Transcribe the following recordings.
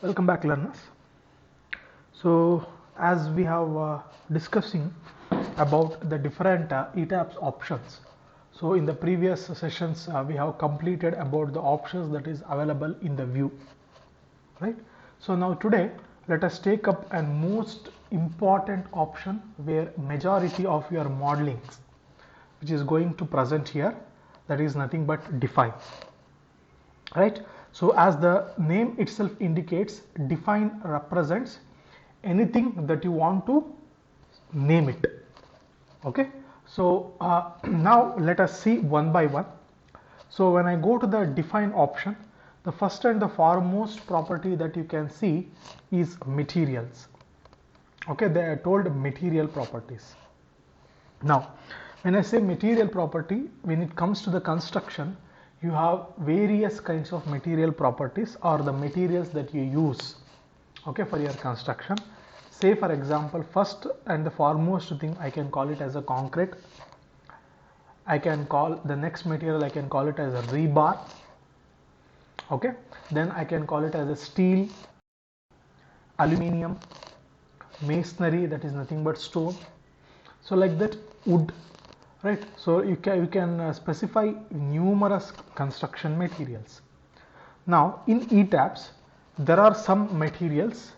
Welcome back, learners. So as we have discussing about the different ETABS options. So in the previous sessions we have completed about the options that is available in the view, right? So now today let us take up a most important option where majority of your modelings which is going to present here, that is nothing but define, right? So as the name itself indicates, define represents anything that you want to name it. Okay, so now let us see one by one. So when I go to the define option, the first and the foremost property that you can see is materials. Okay, they are told material properties. Now when I say material property, when it comes to the construction, you have various kinds of material properties or the materials that you use, okay, for your construction. Say for example, first and the foremost thing, I can call it as a concrete. I can call the next material, I can call it as a rebar. Okay, then I can call it as a steel, aluminium, masonry, that is nothing but stone. So like that, wood, right? So you can specify numerous construction materials. Now in ETABS there are some materials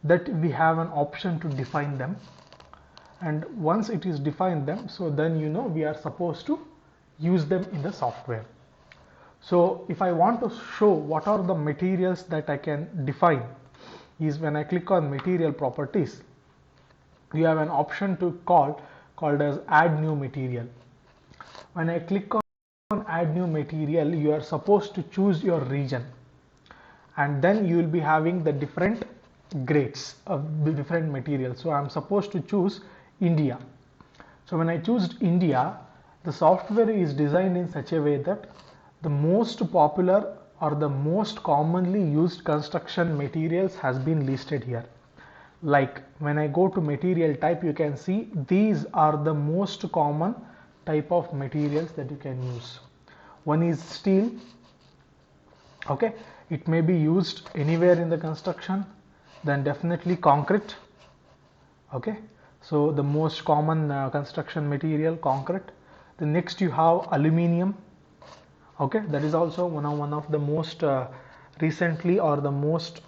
that we have an option to define them, and once it is defined them, so then you know we are supposed to use them in the software. So if I want to show what are the materials that I can define, is when I click on material properties, you have an option to called as add new material. When I click on add new material, you are supposed to choose your region, and then you will be having the different grades of the different materials. So I am supposed to choose India. So when I choose India, the software is designed in such a way that the most popular or the most commonly used construction materials has been listed here. Like when I go to material type, you can see these are the most common type of materials that you can use. One is steel. Okay, it may be used anywhere in the construction. Then definitely concrete. Okay, so the most common construction material, concrete. The next you have aluminium. Okay, that is also one of the most recently or the most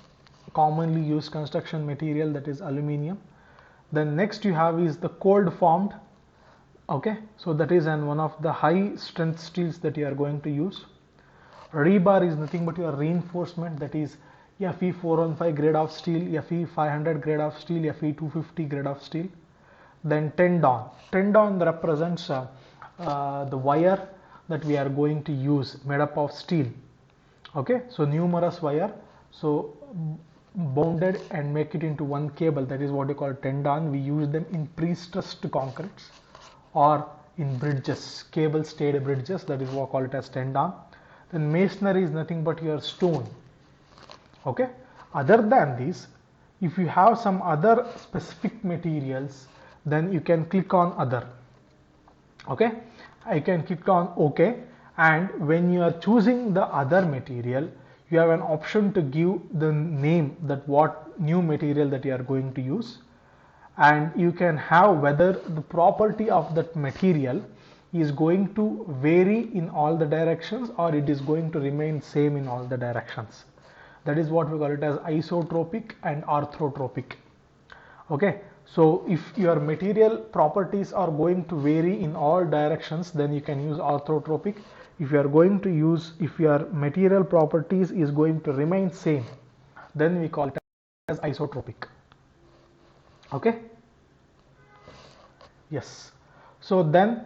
commonly used construction material, that is aluminium. Then next you have is the cold formed. Okay, so that is one of the high strength steels that you are going to use. Rebar is nothing but your reinforcement, that is Fe 415 grade of steel, Fe 500 grade of steel, Fe 250 grade of steel. Then tendon represents the wire that we are going to use, made up of steel. Okay, so numerous wire, so bounded and make it into one cable, that is what you call tendon. We use them in pre-stressed concretes or in bridges, cable stayed bridges, that is what call it as tendon. Then masonry is nothing but your stone. Okay, other than this, if you have some other specific materials, then you can click on other. Okay, I can click on OK, and when you are choosing the other material, you have an option to give the name, that what new material that you are going to use, and you can have whether the property of that material is going to vary in all the directions or it is going to remain same in all the directions. That is what we call it as isotropic and orthotropic. Okay, so if your material properties are going to vary in all directions, then you can use orthotropic. If you are going to use, if your material properties is going to remain same, then we call it as isotropic. Okay, yes. So then,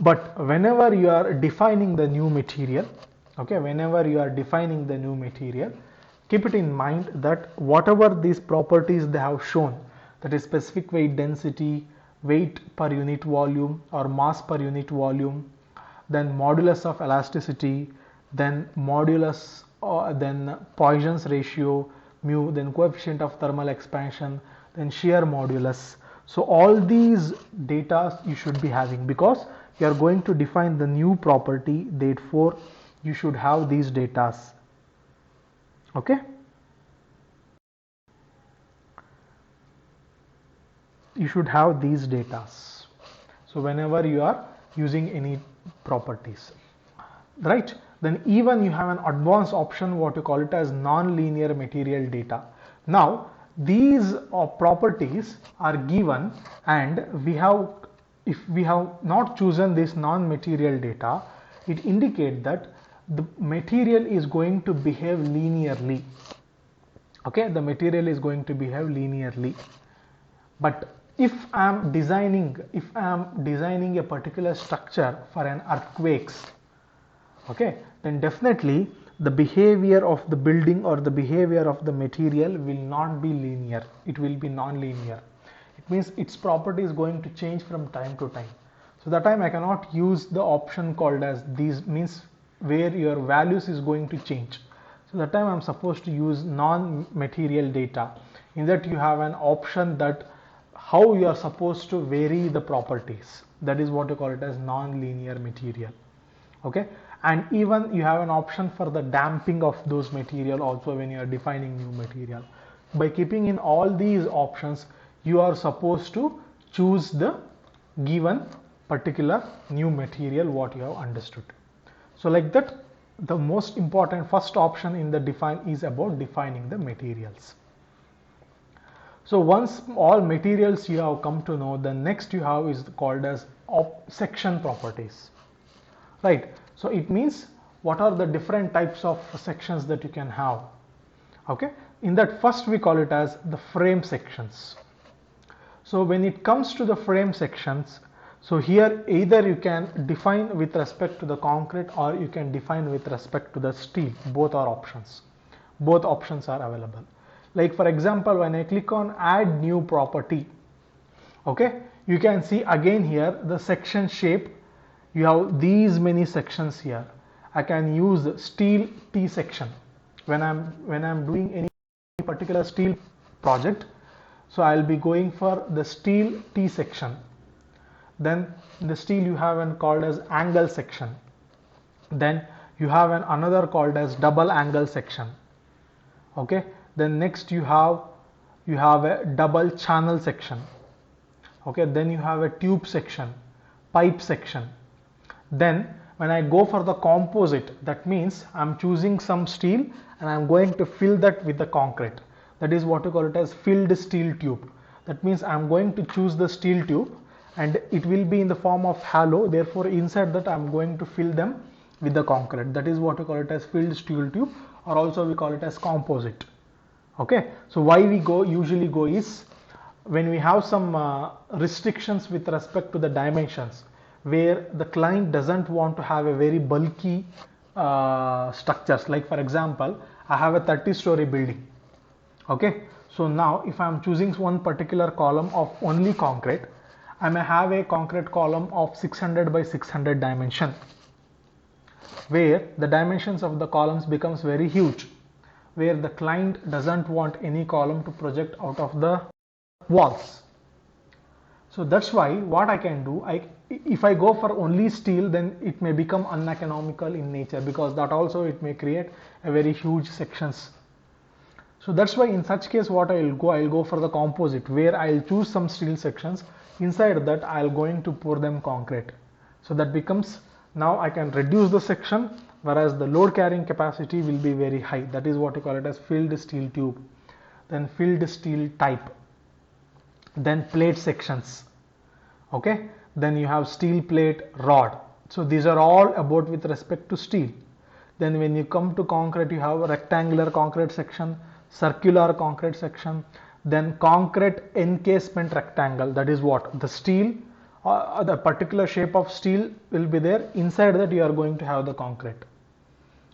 but whenever you are defining the new material, okay, whenever you are defining the new material, keep it in mind that whatever these properties they have shown, that is specific weight density, weight per unit volume or mass per unit volume, then modulus of elasticity, then modulus, then Poisson's ratio, mu, then coefficient of thermal expansion, then shear modulus. So all these data you should be having, because you are going to define the new property, therefore you should have these data. Okay, you should have these data. So whenever you are using any properties, right? Then even you have an advanced option, what you call it as non-linear material data. Now these properties are given, and we have, if we have not chosen this non-material data, it indicates that the material is going to behave linearly. Okay, the material is going to behave linearly. But if I am designing a particular structure for an earthquakes, okay, then definitely the behavior of the building or the behavior of the material will not be linear, it will be non-linear. It means its property is going to change from time to time. So that time I cannot use the option called as these, means where your values is going to change. So that time I'm supposed to use non-material data. In that you have an option that how you are supposed to vary the properties. That is what you call it as non-linear material. Okay, and even you have an option for the damping of those material also when you are defining new material. By keeping in all these options, you are supposed to choose the given particular new material what you have understood. So like that, the most important first option in the define is about defining the materials. So once all materials you have come to know, the next you have is called as section properties, right? So it means what are the different types of sections that you can have. Okay, in that first we call it as the frame sections. So when it comes to the frame sections, so here either you can define with respect to the concrete or you can define with respect to the steel. Both are options. Both options are available. Like for example, when I click on add new property, okay, you can see again here the section shape. You have these many sections here. I can use steel T section when I'm doing any particular steel project. So I'll be going for the steel T section. Then in the steel you have an called as angle section. Then you have another called as double angle section. Okay. Then next you have a double channel section. Okay. Then you have a tube section, pipe section. Then when I go for the composite, that means I'm choosing some steel and I'm going to fill that with the concrete. That is what you call it as filled steel tube. That means I'm going to choose the steel tube and it will be in the form of hollow. Therefore inside that I'm going to fill them with the concrete. That is what you call it as filled steel tube, or also we call it as composite. Okay. So why we usually go is when we have some restrictions with respect to the dimensions, where the client doesn't want to have a very bulky structures. Like for example, I have a 30-story building. Okay, so now if I am choosing one particular column of only concrete, I may have a concrete column of 600 by 600 dimension, where the dimensions of the columns becomes very huge, where the client doesn't want any column to project out of the walls. So that's why what I can do, if I go for only steel, then it may become uneconomical in nature, because that also it may create a very huge sections. So that's why in such case what I'll go for the composite, where I'll choose some steel sections. Inside that I'll going to pour them concrete. So that becomes, now I can reduce the section, whereas the load carrying capacity will be very high. That is what you call it as filled steel tube. Then filled steel type. Then plate sections. Okay. Then you have steel plate rod. So these are all about with respect to steel. Then when you come to concrete, you have a rectangular concrete section, circular concrete section, then concrete encasement rectangle. That is what the steel, the particular shape of steel will be there. Inside that you are going to have the concrete.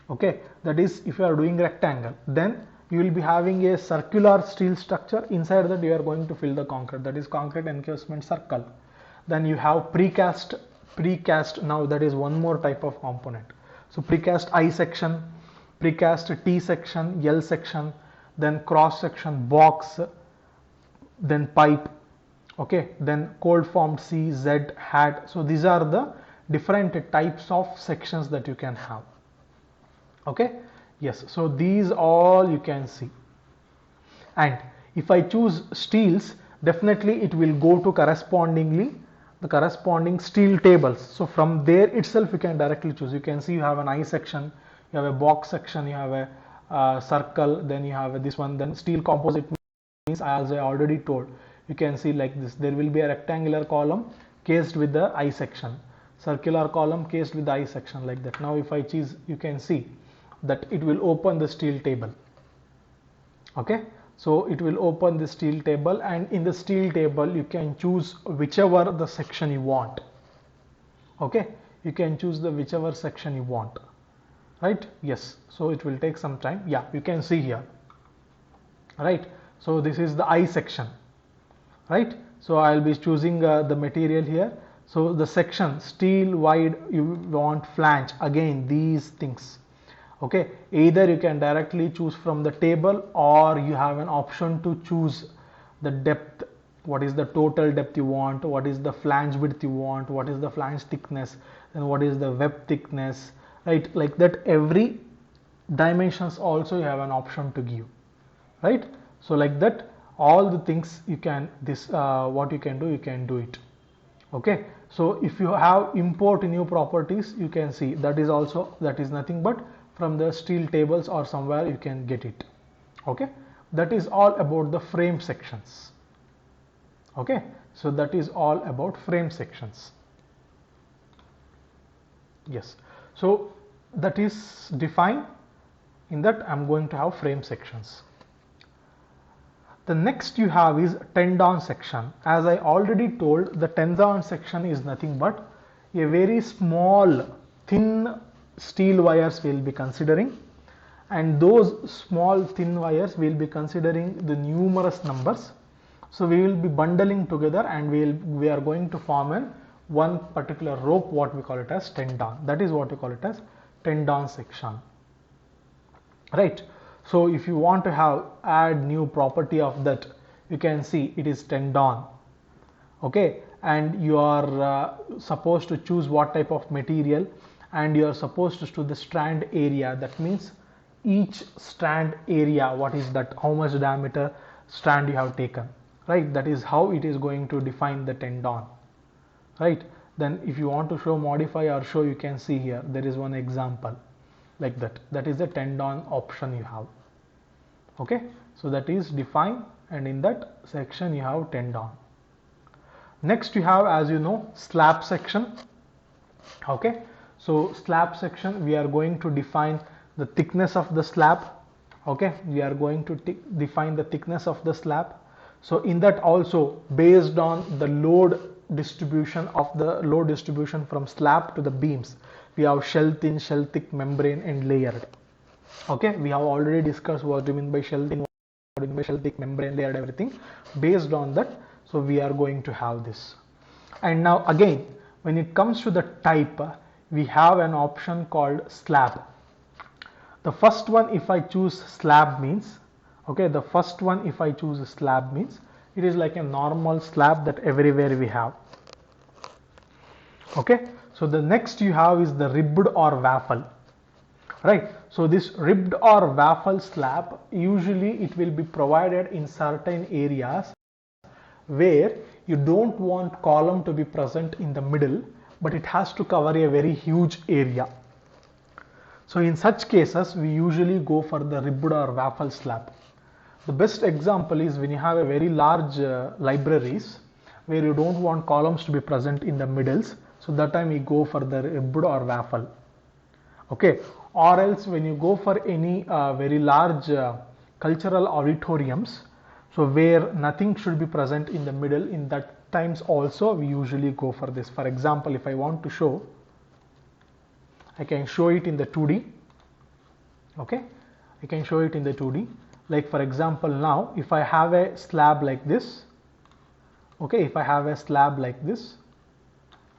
Okay, that is if you are doing rectangle. Then you will be having a circular steel structure. Inside that you are going to fill the concrete. That is concrete encasement circle. Then you have precast. Now that is one more type of component. So precast I section, precast T section, L section, then cross section, box, then pipe. Okay, then cold formed C, Z, hat. So these are the different types of sections that you can have. Okay, yes, so these all you can see. And if I choose steels, definitely it will go to correspondingly the corresponding steel tables. So from there itself you can directly choose. You can see you have an I section, you have a box section, you have a circle, then you have this one. Then steel composite means, as I already told, you can see like this. There will be a rectangular column cased with the I section, circular column cased with the I section, like that. Now if I choose, you can see that it will open the steel table. Okay, so it will open the steel table, and in the steel table you can choose whichever the section you want. Okay, you can choose the whichever section you want, right? Yes, so it will take some time. Yeah, you can see here, right? So this is the I section, right? So I'll be choosing the material here. So the section steel wide, you want flange, again these things. Okay, either you can directly choose from the table, or you have an option to choose the depth. What is the total depth you want, what is the flange width you want, what is the flange thickness, and what is the web thickness, right? Like that, every dimensions also you have an option to give, right? So like that, all the things you can, this what you can do it. Okay, so if you have import new properties, you can see that is also, that is nothing but from the steel tables or somewhere you can get it. Okay, that is all about the frame sections. Okay, so that is all about frame sections. Yes, so that is defined. In that I'm going to have frame sections. The next you have is tendon section. As I already told, the tendon section is nothing but a very small thin steel wires we'll be considering, and those small thin wires we'll be considering the numerous numbers. So we will be bundling together, and we are going to form one particular rope, what we call it as tendon. That is what we call it as tendon section, right? So if you want to add new property of that, you can see it is tendon. Okay, and you are supposed to choose what type of material, and you are supposed to choose the strand area. That means each strand area, what is that, how much diameter strand you have taken, right? That is how it is going to define the tendon, right? Then if you want to show, modify or show, you can see here there is one example like that. That is the tendon option you have. Okay, so that is defined, and in that section you have tendon. Next you have, as you know, slab section. Okay, so slab section, we are going to define the thickness of the slab. Okay, we are going to define the thickness of the slab. So in that also, based on the load distribution from slab to the beams, we have shell thin, shell thick, membrane, and layered. Okay, we have already discussed what do you mean by shell thin, what do you mean by shell thick, membrane, layered, everything. Based on that, so we are going to have this. And now again, when it comes to the type, we have an option called slab. The first one, if I choose slab, means, okay, the first one if I choose a slab means it is like a normal slab that everywhere we have. Okay, so the next you have is the ribbed or waffle, right? So this ribbed or waffle slab, usually it will be provided in certain areas where you don't want column to be present in the middle, but it has to cover a very huge area. So in such cases, we usually go for the ribbed or waffle slab. The best example is when you have a very large libraries where you don't want columns to be present in the middles. So that time we go for the ribbed or waffle. Okay, or else when you go for any very large cultural auditoriums, so where nothing should be present in the middle, in that times also we usually go for this. For example, if I want to show, I can show it in the 2D. Okay, I can show it in the 2D. Like for example, now if I have a slab like this, okay, if I have a slab like this,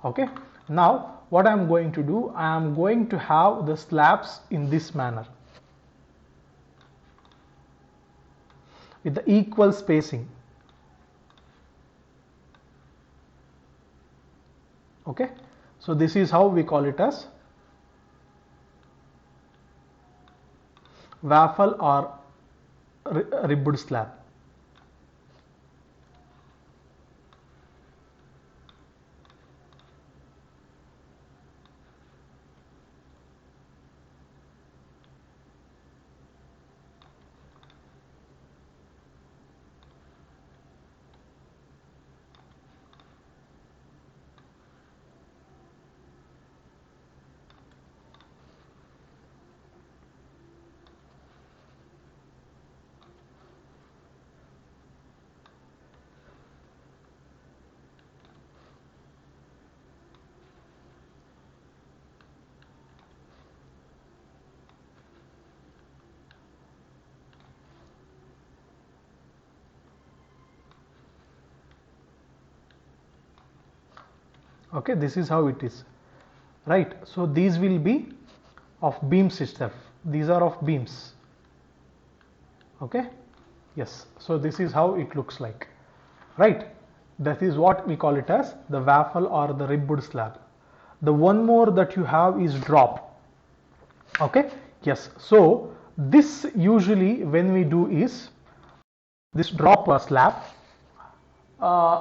okay, now what I am going to do, I am going to have the slabs in this manner with the equal spacing. Okay, so this is how we call it as waffle or ribbed slab. Okay, this is how it is, right? So these will be of beams itself, these are of beams. Okay, yes, so this is how it looks like, right? That is what we call it as the waffle or the ribbed slab. The one more that you have is drop. Okay, yes, so this usually when we do is this drop slab.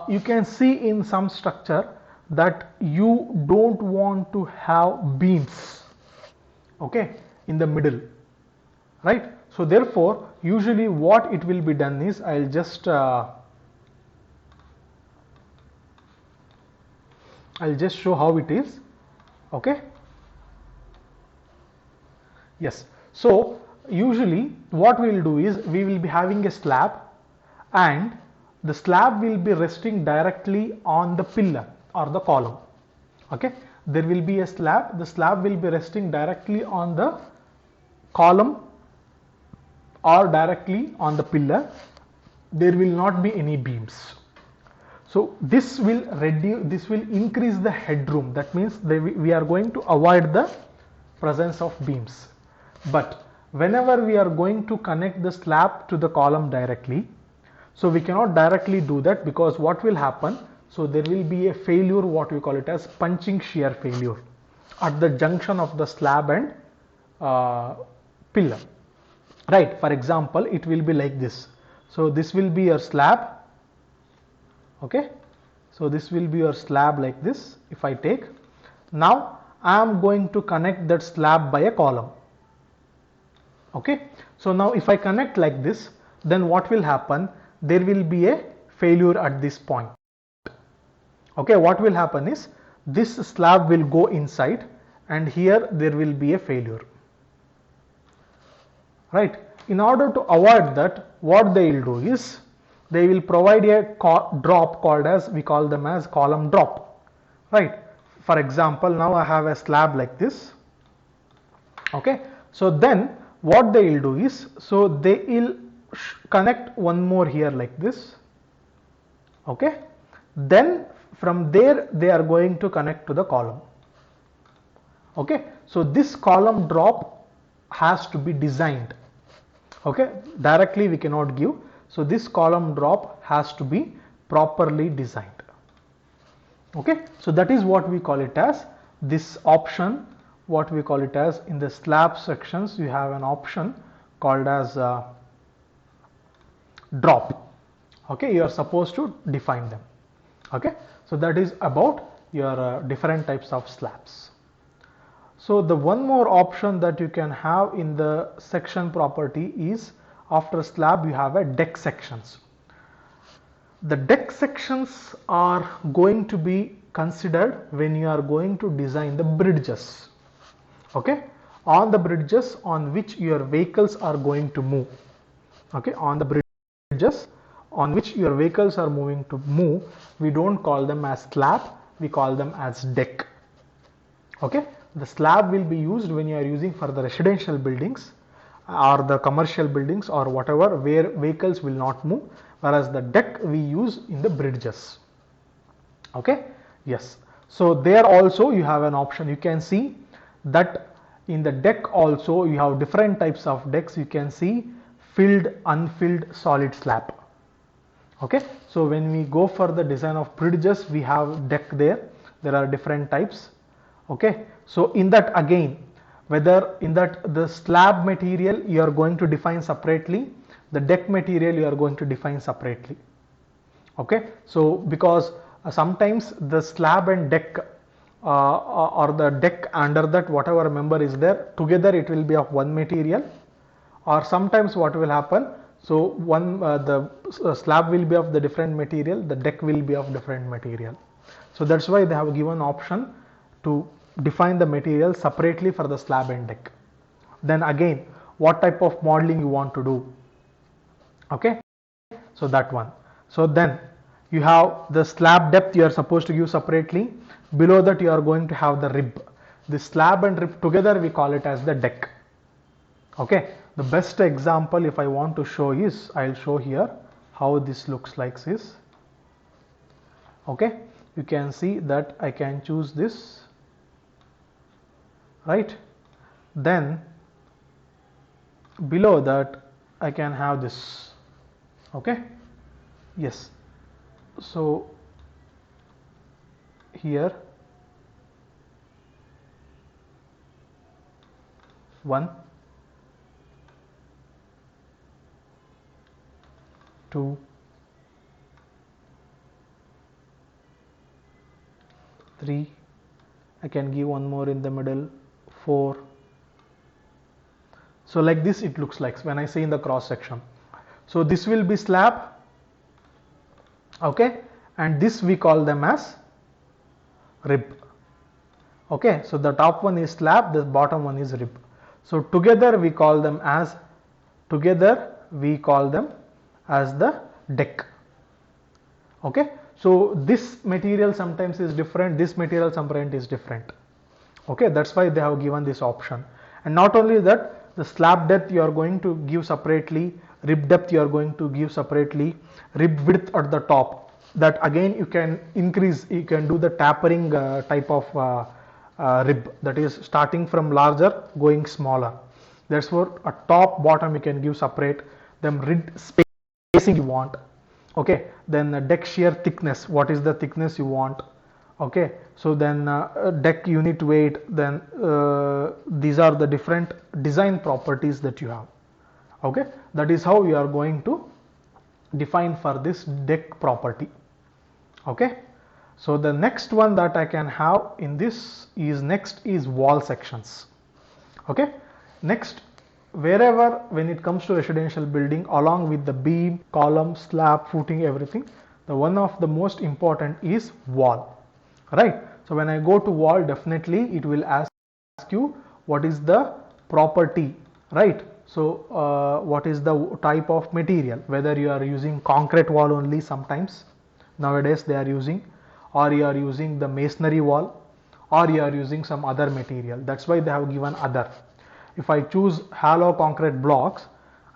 You can see in some structure that you don't want to have beams, okay, in the middle, right? So therefore usually what it will be done is, I'll just show how it is. Okay, yes, so usually what we will do is, we will be having a slab and the slab will be resting directly on the pillar or the column. Okay, there will be a slab, the slab will be resting directly on the column or directly on the pillar. There will not be any beams. So this will reduce, this will increase the headroom. That means we are going to avoid the presence of beams. But whenever we are going to connect the slab to the column directly, so we cannot directly do that, because what will happen, so there will be a failure, what we call it as punching shear failure at the junction of the slab and pillar, right? For example, it will be like this. So this will be your slab. Okay, so this will be your slab like this. If I take, now I am going to connect that slab by a column. Okay, so now if I connect like this, then what will happen, there will be a failure at this point. Okay, what will happen is, this slab will go inside and here there will be a failure, right? In order to avoid that, what they will do is, they will provide a drop called as, we call them as column drop, right? For example, now I have a slab like this. Okay, so then what they will do is, so they will connect one more here like this. Okay, then from there they are going to connect to the column. Okay, so this column drop has to be designed. Okay, directly we cannot give. So this column drop has to be properly designed. Okay, so that is what we call it as this option, what we call it as, in the slab sections you have an option called as drop. Okay, you are supposed to define them. Okay, so that is about your different types of slabs. So the one more option that you can have in the section property is, after slab you have a deck sections. The deck sections are going to be considered when you are going to design the bridges. Okay, on the bridges on which your vehicles are going to move. Okay, on the bridges on which your vehicles are moving to move, we don't call them as slab, we call them as deck. Okay, the slab will be used when you are using for the residential buildings or the commercial buildings or whatever, where vehicles will not move, whereas the deck we use in the bridges. Okay, yes, so there also you have an option. You can see that in the deck also you have different types of decks. You can see filled, unfilled, solid slab. Okay, so when we go for the design of bridges, we have deck there are different types. Okay, so in that again, whether in that the slab material you are going to define separately, the deck material you are going to define separately. Okay, so because sometimes the slab and deck or the deck under that whatever member is there, together it will be of one material, or sometimes what will happen, so one the slab will be of the different material, the deck will be of different material. So that's why they have given option to define the material separately for the slab and deck. Then again, what type of modeling you want to do. Okay, so that one. So then you have the slab depth you are supposed to give separately. Below that you are going to have the rib. The slab and rib together we call it as the deck. Okay, the best example if I want to show is, I'll show here how this looks like is. Okay, you can see that I can choose this, right? Then below that I can have this, okay? Yes, so here 1, 2, 3, I can give one more in the middle, 4. So like this it looks like when I say in the cross section. So this will be slab, okay, and this we call them as rib, okay. So the top one is slab, the bottom one is rib. So together we call them as the deck, okay. So this material sometimes is different, this material sometimes is different, okay. That's why they have given this option. And not only that, the slab depth you are going to give separately, rib depth you are going to give separately, rib width at the top, that again you can increase, you can do the tapering type of rib, that is starting from larger going smaller. That's what a top bottom you can give separate, then rib spacing you want, okay. Then deck shear thickness, what is the thickness you want, okay. So then deck unit weight, then these are the different design properties that you have, okay. That is how you are going to define for this deck property, okay. So the next one that I can have in this is wall sections, okay. Next, wherever when it comes to residential building, along with the beam, column, slab, footing, everything, the one of the most important is wall, right? So when I go to wall, definitely it will ask you what is the property, right? So what is the type of material, whether you are using concrete wall only, sometimes nowadays they are using, or you are using the masonry wall, or you are using some other material. That's why they have given other. If I choose hollow concrete blocks,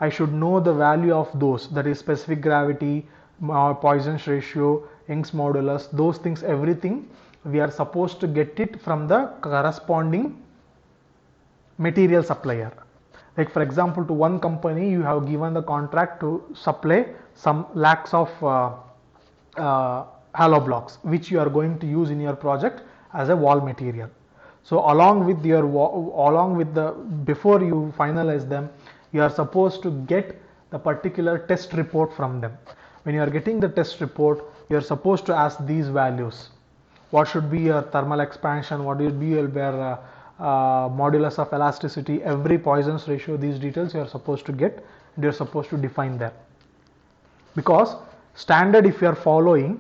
I should know the value of those, that is specific gravity, Poisson's ratio, Young's modulus, those things, everything we are supposed to get it from the corresponding material supplier. Like for example, to one company you have given the contract to supply some lakhs of hollow blocks, which you are going to use in your project as a wall material. So along with before you finalize them, you are supposed to get the particular test report from them. When you are getting the test report, you are supposed to ask these values. What should be your thermal expansion? What will be your modulus of elasticity? Every Poisson's ratio, these details you are supposed to get, and you are supposed to define them. Because standard, if you are following,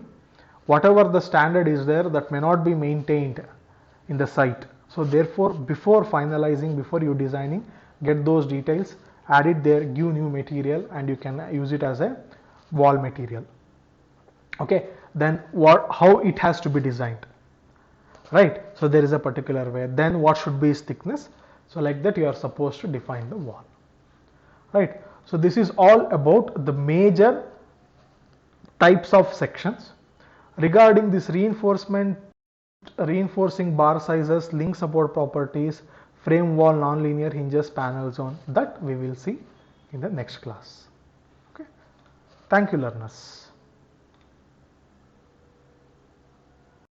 whatever the standard is there, that may not be maintained in the site. So therefore, before finalizing, before you designing, get those details, add it there, give new material, and you can use it as a wall material, okay. Then how it has to be designed, right? So there is a particular way. Then what should be its thickness? So like that you are supposed to define the wall, right? So this is all about the major types of sections. Regarding this reinforcing bar sizes, link support properties, frame wall, non-linear hinges, panel zone, that we will see in the next class, okay. Thank you, learners.